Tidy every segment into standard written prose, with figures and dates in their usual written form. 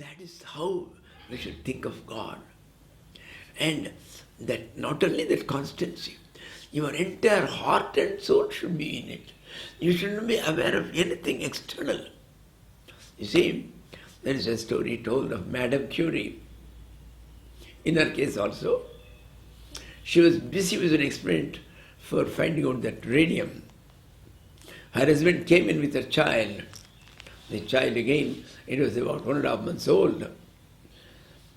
That is how we should think of God. And that not only that constancy, your entire heart and soul should be in it. You shouldn't be aware of anything external. You see, there is a story told of Madame Curie. In her case also, she was busy with an experiment for finding out that radium. Her husband came in with a child. The child again, it was about 1.5 months old.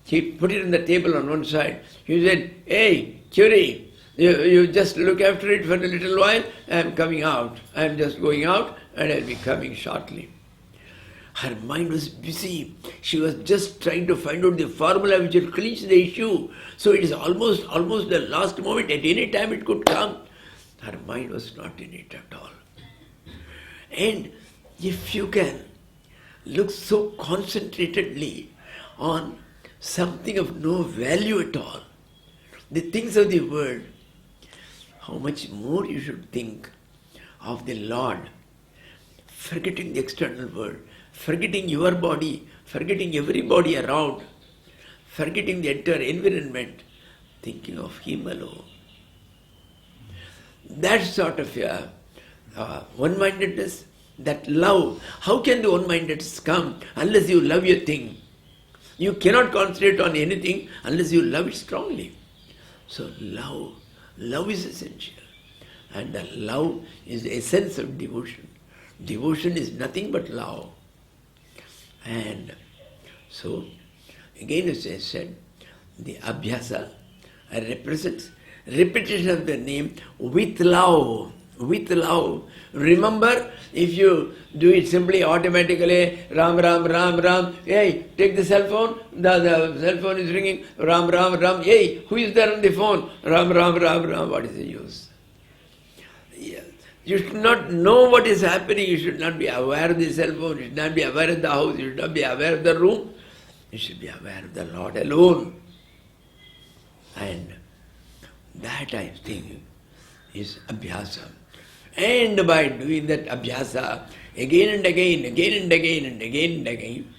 He put it on the table on one side. He said, "Hey, Curie, you just look after it for a little while. I am coming out. I am just going out and I will be coming shortly." Her mind was busy. She was just trying to find out the formula which will clinch the issue. So it is almost the last moment. At any time it could come. Her mind was not in it at all. And if you can look so concentratedly on something of no value at all, the things of the world, how much more you should think of the Lord, forgetting the external world, forgetting your body, forgetting everybody around, forgetting the entire environment, thinking of Him alone. That sort of one-mindedness, that love. How can the one-mindedness come unless you love your thing? You cannot concentrate on anything unless you love it strongly. So love is essential. And the love is the essence of devotion. Devotion is nothing but love. And so, again as I said, the Abhyasa represents repetition of the name with love. With love. Remember, if you do it simply automatically, Ram, Ram, Ram, Ram, hey, take the cell phone, the cell phone is ringing, Ram, Ram, Ram, hey, who is there on the phone? Ram, Ram, Ram, Ram, what is the use? Yeah. You should not know what is happening, you should not be aware of the cell phone, you should not be aware of the house, you should not be aware of the room, you should be aware of the Lord alone. And that, I think, is Abhyasa. And by doing that Abhyasa again and again, again and again and again and again,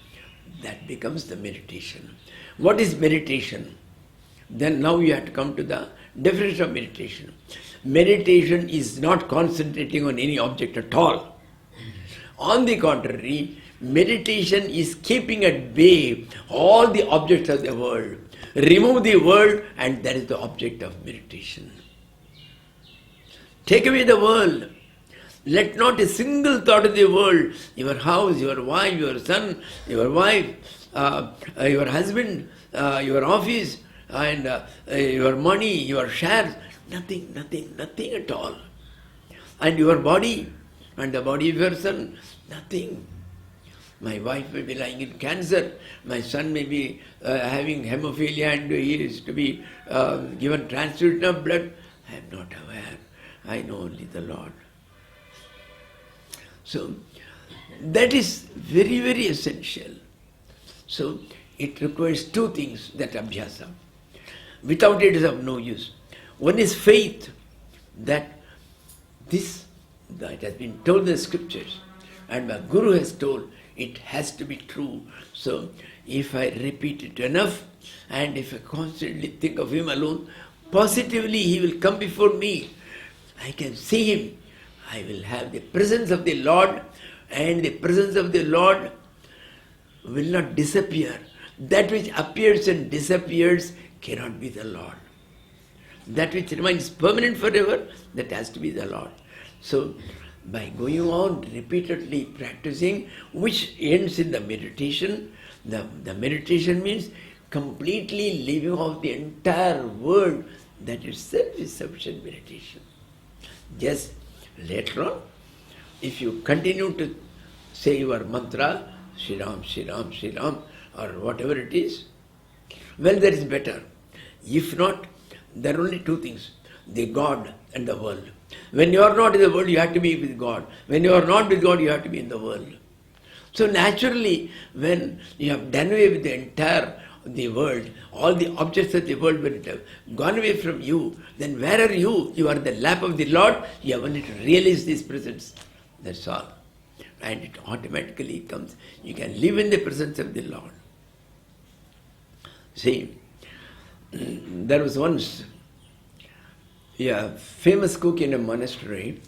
that becomes the meditation. What is meditation? Then now you have to come to the definition of meditation. Meditation is not concentrating on any object at all. On the contrary, meditation is keeping at bay all the objects of the world. Remove the world and that is the object of meditation. Take away the world. Let not a single thought of the world, your house, your wife, your son, your wife, your husband, your office, and your money, your shares, nothing at all. And your body, and the body of your son, nothing. My wife may be lying in cancer, my son may be having hemophilia and he is to be given transfusion of blood. I am not aware. I know only the Lord. So, that is very, very essential. So, it requires two things, that Abhyasa. Without it is of no use. One is faith, that has been told in the scriptures, and my Guru has told, it has to be true. So, if I repeat it enough, and if I constantly think of Him alone, positively He will come before me. I can see Him. I will have the presence of the Lord, and the presence of the Lord will not disappear. That which appears and disappears cannot be the Lord. That which remains permanent forever, that has to be the Lord. So, by going on repeatedly practicing, which ends in the meditation, the meditation means completely leaving off the entire world. That itself is sufficient meditation. Just later on, if you continue to say your mantra, Sri Ram, Sri Ram, Sri Ram, or whatever it is, well, that is better. If not, there are only two things, the God and the world. When you are not in the world, you have to be with God. When you are not with God, you have to be in the world. So naturally, when you have done away with the entire the world, all the objects of the world, when it have gone away from you, then where are you? You are in the lap of the Lord, you have only to realize this presence. That's all. And it automatically comes. You can live in the presence of the Lord. See, there was once a famous cook in a monastery.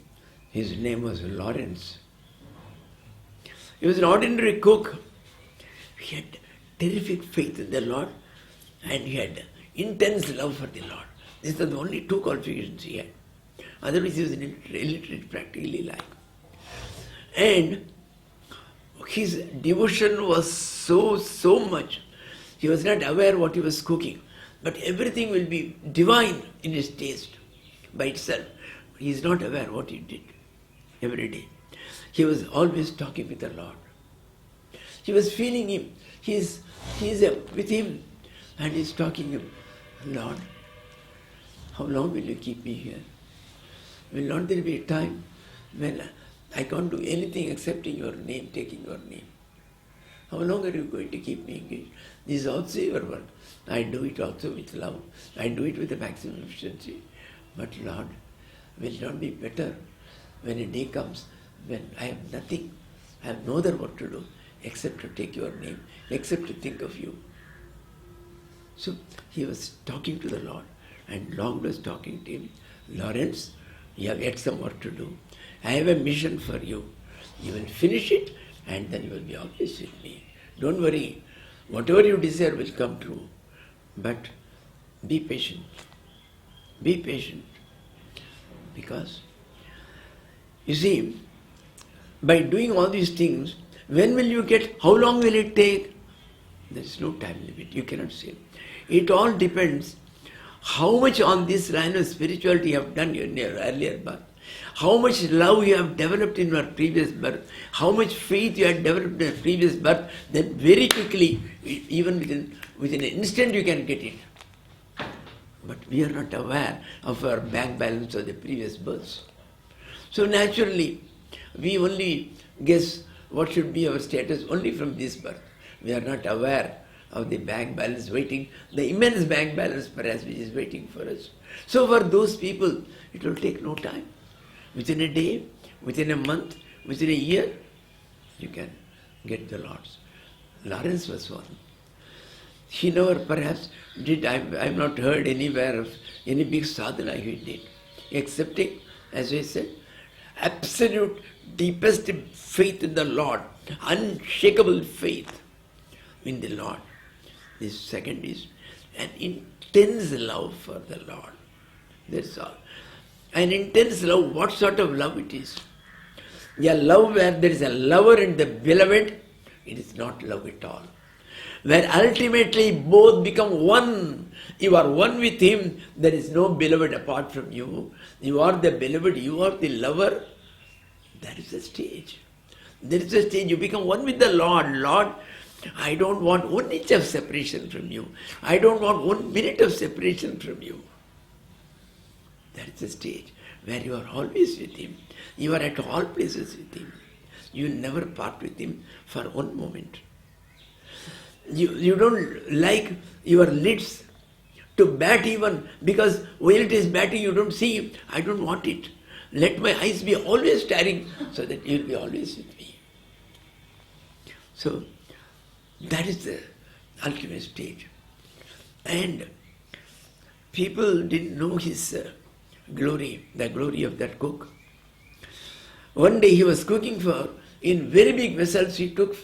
His name was Lawrence. He was an ordinary cook. He had terrific faith in the Lord and he had intense love for the Lord. These are the only two qualifications he had. Otherwise he was an illiterate practically like. And his devotion was so much. He was not aware what he was cooking. But everything will be divine in his taste by itself. He is not aware what he did every day. He was always talking with the Lord. He was feeling him. He is with him and he is talking to him. Lord, how long will you keep me here? Will not there be a time when I can't do anything excepting your name, taking your name? How long are you going to keep me engaged? This is also your work. I do it also with love. I do it with the maximum efficiency. But Lord, will it not be better when a day comes when I have nothing, I have no other work to do except to take your name, except to think of you. So he was talking to the Lord and Lord was talking to him. Lawrence, you have yet some work to do. I have a mission for you. You will finish it and then you will be always with me. Don't worry. Whatever you desire will come true. But be patient. Be patient. Because, you see, by doing all these things, when will you get, how long will it take? There is no time limit. You cannot say. It all depends how much on this line of spirituality you have done in your earlier birth. How much love you have developed in your previous birth, how much faith you have developed in your previous birth, then very quickly, even within an instant you can get it. But we are not aware of our bank balance of the previous births. So naturally, we only guess what should be our status only from this birth. We are not aware of the bank balance waiting, the immense bank balance perhaps which is waiting for us. So for those people, it will take no time. Within a day, within a month, within a year, you can get the Lord's. Lawrence was one. He never perhaps did, I have not heard anywhere of any big sadhana he did, excepting, as I said, absolute deepest faith in the Lord, unshakable faith in the Lord. The second is an intense love for the Lord. That's all. An intense love, what sort of love it is? A love where there is a lover and the beloved, it is not love at all. Where ultimately both become one. You are one with him, there is no beloved apart from you. You are the beloved, you are the lover. That is the stage. There is a stage, you become one with the Lord. Lord, I don't want 1 inch of separation from you. I don't want 1 minute of separation from you. That is the stage where you are always with him. You are at all places with him. You never part with him for 1 moment. You don't like your lids to bat even because while it is batting you don't see him. I don't want it. Let my eyes be always staring so that you will be always with me. So that is the ultimate stage. And people didn't know his glory, the glory of that cook. One day he was cooking in very big vessels he took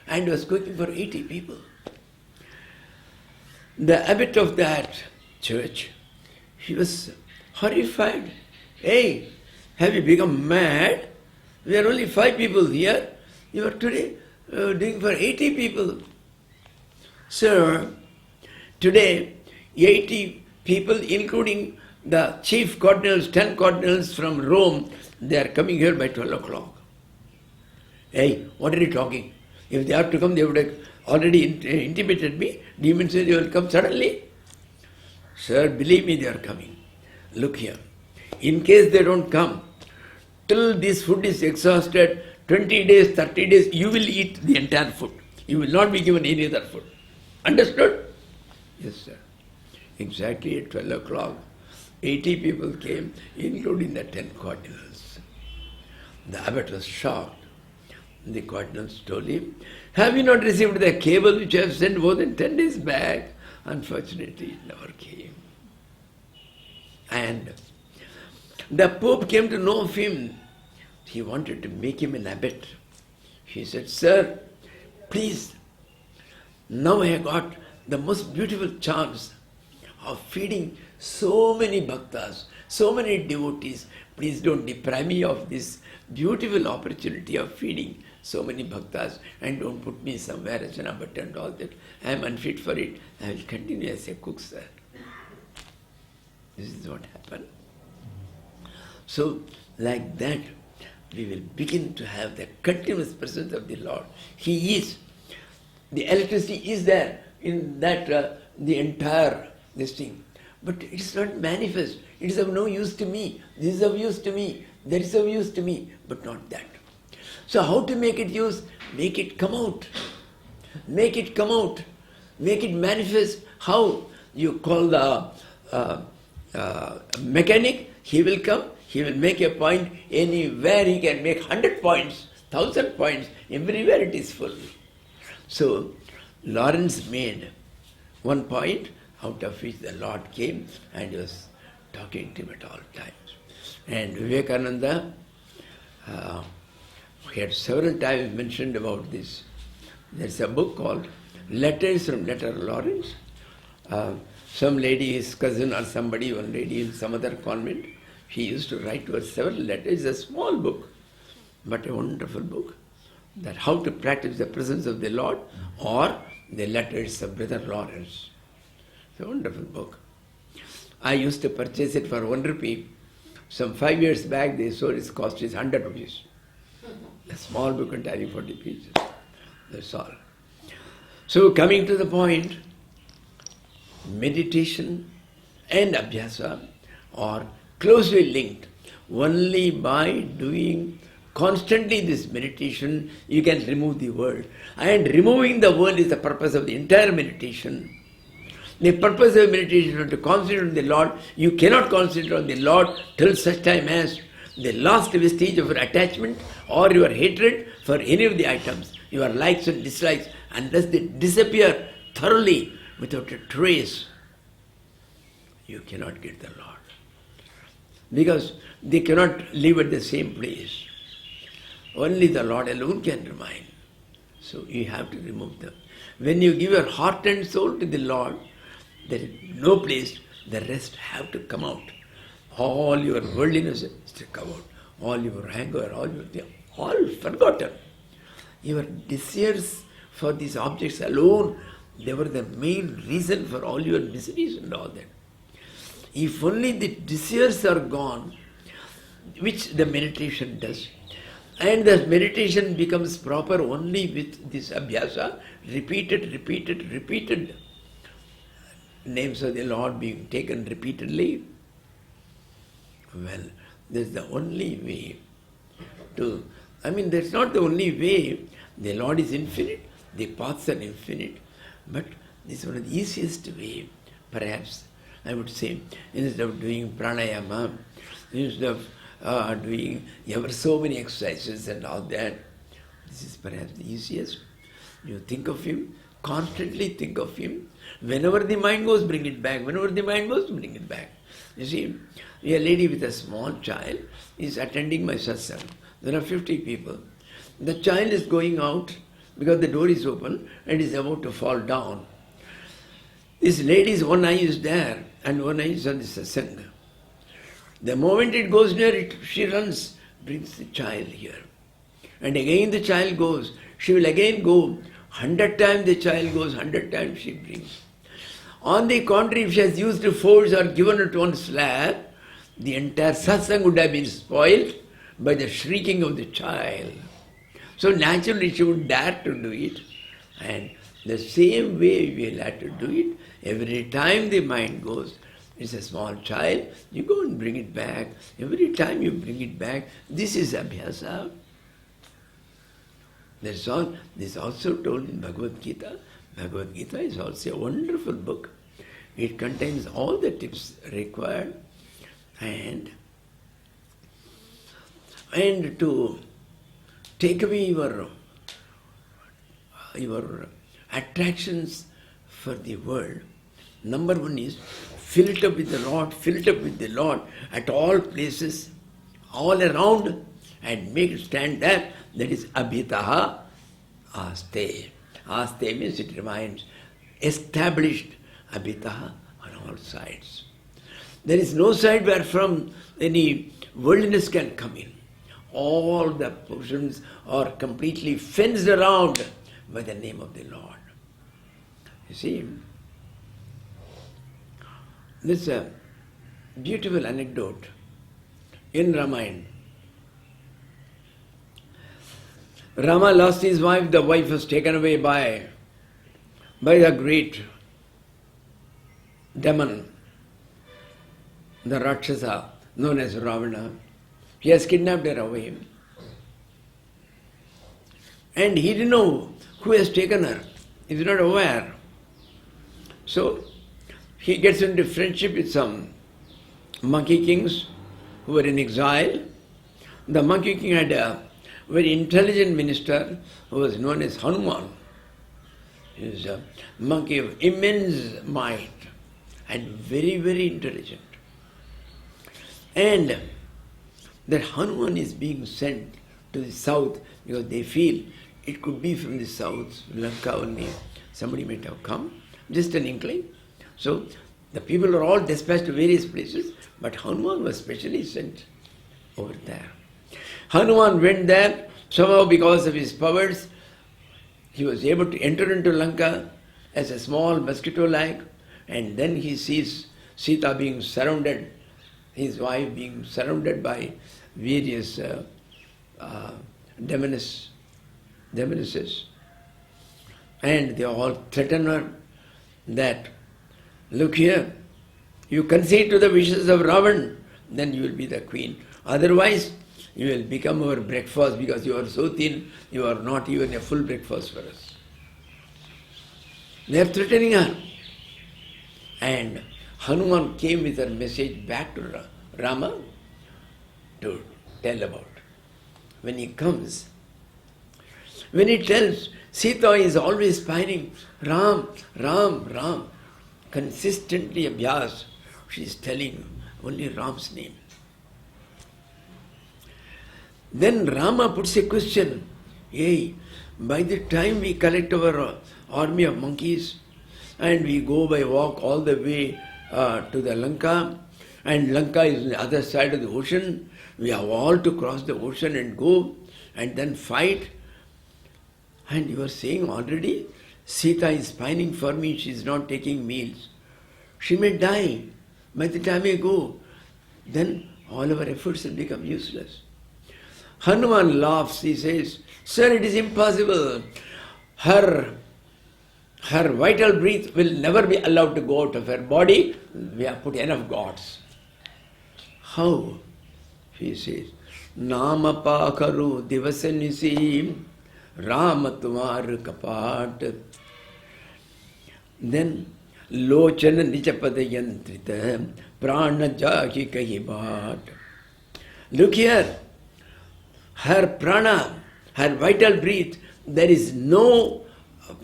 and was cooking for 80 people. The abbot of that church, he was horrified. Hey, have you become mad? We are only 5 people here. You are today doing for 80 people. Sir, today 80 people, including the chief cardinals, 10 cardinals from Rome, they are coming here by 12 o'clock. Hey, what are you talking? If they are to come, they would have already intimated me. Do you mean say they will come suddenly? Sir, believe me, they are coming. Look here. In case they don't come, till this food is exhausted, 20 days, 30 days, you will eat the entire food. You will not be given any other food. Understood? Yes, sir. Exactly at 12 o'clock, 80 people came, including the 10 cardinals. The abbot was shocked. The cardinals told him, have you not received the cable which I have sent more than 10 days back? Unfortunately, it never came. And the Pope came to know of him. He wanted to make him an abbot. He said, "Sir, please, now I have got the most beautiful chance of feeding so many bhaktas, so many devotees. Please don't deprive me of this beautiful opportunity of feeding so many bhaktas, and don't put me somewhere as an abbot and all that. I am unfit for it. I will continue as a cook, sir." This is what happened. So, like that, we will begin to have the continuous presence of the Lord. He is. The electricity is there in that, the entire this thing. But it is not manifest. It is of no use to me. This is of use to me. That is of use to me. But not that. So how to make it use? Make it come out. Make it come out. Make it manifest. How? You call the mechanic, he will come, he will make a point. Anywhere he can make 100 points, 1000 points, everywhere it is full. So Lawrence made one point, out of which the Lord came and was talking to him at all times. And Vivekananda, he had several times mentioned about this. There's a book called Letters from Letter Lawrence. Some lady, his cousin or somebody, one lady in some other convent, he used to write to her several letters. It's a small book, but a wonderful book. That how to practice the presence of the Lord, or the letters of Brother Lawrence. It's a wonderful book. I used to purchase it for 1 rupee. Some 5 years back they sold its cost is 100 rupees. A small book containing 40 pages. That's all. So coming to the point, meditation and abhyasa are closely linked. Only by doing constantly this meditation, you can remove the world. And removing the world is the purpose of the entire meditation. The purpose of meditation is to concentrate on the Lord. You cannot concentrate on the Lord till such time as the last vestige of your attachment or your hatred for any of the items, your likes and dislikes, unless they disappear thoroughly without a trace, you cannot get the Lord. Because they cannot live at the same place. Only the Lord alone can remain. So you have to remove them. When you give your heart and soul to the Lord, there is no place, the rest have to come out. All your worldliness is to come out. All your anger, all forgotten. Your desires for these objects alone, they were the main reason for all your miseries and all that. If only the desires are gone, which the meditation does, and the meditation becomes proper only with this abhyasa, repeated names of the Lord being taken repeatedly, well, that's the only way to, that's not the only way. The Lord is infinite, the paths are infinite, but this is one of the easiest way, perhaps, I would say, instead of doing pranayama, instead of doing ever so many exercises and all that, this is perhaps the easiest. You think of Him, constantly think of Him. Whenever the mind goes, bring it back. Whenever the mind goes, bring it back. You see, a lady with a small child is attending my satsang. There are 50 people. The child is going out because the door is open and is about to fall down. This lady's one eye is there and one eye is on the satsang. The moment it goes near it, she runs, brings the child here. And again the child goes. She will again go. 100 times the child goes, 100 times she brings. On the contrary, if she has used force or given it one slap, the entire satsang would have been spoiled by the shrieking of the child. So naturally she would dare to do it. And the same way we will have to do it. Every time the mind goes, it's a small child, you go and bring it back. Every time you bring it back, this is abhyasa. That's all. This is also told in Bhagavad Gita. Bhagavad Gita is also a wonderful book. It contains all the tips required and to take away your attractions for the world, Number one is fill it up with the Lord, fill it up with the Lord at all places, all around, and make it stand there. That is Abhitaha Aste. Aste means it remains established. Abhitaha on all sides. There is no side where from any worldliness can come in. All the portions are completely fenced around by the name of the Lord. You see, this is a beautiful anecdote in Ramayana. Rama lost his wife, the wife was taken away by the great demon, the Rakshasa, known as Ravana. He has kidnapped her away. And he didn't know who has taken her. He is not aware. So, he gets into friendship with some monkey kings who were in exile. The monkey king had a very intelligent minister who was known as Hanuman. He was a monkey of immense might and very, very intelligent. And that Hanuman is being sent to the south because they feel it could be from the south, Lanka only. Somebody might have come, just an inkling. So the people are all dispatched to various places, but Hanuman was specially sent over there. Hanuman went there, somehow because of his powers, he was able to enter into Lanka as a small mosquito-like, and then he sees Sita being surrounded, his wife being surrounded by various demonesses, and they all threaten her that, look here, you concede to the wishes of Ravan, then you will be the queen. Otherwise, you will become our breakfast because you are so thin, you are not even a full breakfast for us. They are threatening her. And Hanuman came with her message back to Rama to tell about. When he comes, when he tells, Sita is always pining, Ram, Ram, Ram. Consistently Abhyasa, she is telling only Ram's name. Then Rama puts a question, hey, by the time we collect our army of monkeys and we go by walk all the way to the Lanka, and Lanka is on the other side of the ocean, we have all to cross the ocean and go and then fight. And you are saying already, Sita is pining for me, she is not taking meals. She may die by the time I go. Then all our efforts will become useless. Hanuman laughs, he says, sir, it is impossible. Her vital breath will never be allowed to go out of her body. We have put enough gods. How? He says, Nama pakaru divasanisi Rama tumar kapat. Then Lochana nichapada yantrita prana jahi kahibat. Look here, her prana, her vital breath, there is no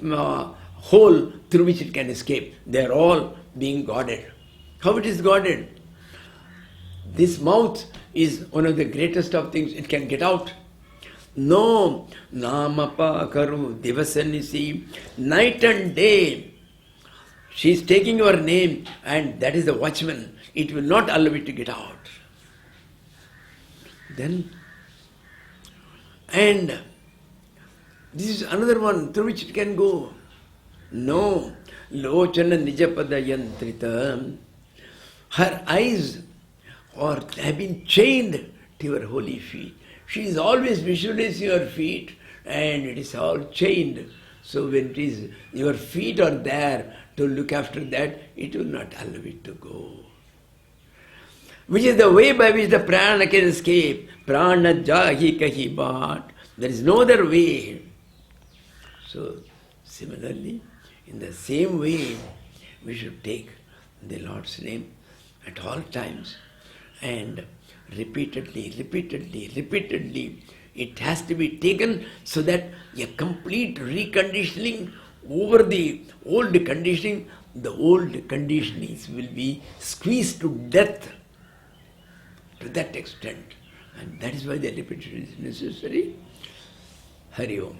hole through which it can escape. They are all being guarded. How it is guarded? This mouth is one of the greatest of things. It can get out. No, namapa karu divasanisi, night and day. She is taking your name, and that is the watchman. It will not allow it to get out. Then, and this is another one through which it can go. No, lochana nijapada yantrita. Her eyes have been chained to your holy feet. She is always visualizing your feet, and it is all chained. So when it is your feet are there to look after that, it will not allow it to go. Which is the way by which the prana can escape. Prana jahi kahi baat. There is no other way. So similarly, in the same way, we should take the Lord's name at all times and repeatedly. It has to be taken so that a complete reconditioning over the old conditioning, the old conditionings will be squeezed to death to that extent. And that is why the repetition is necessary. Hari Om.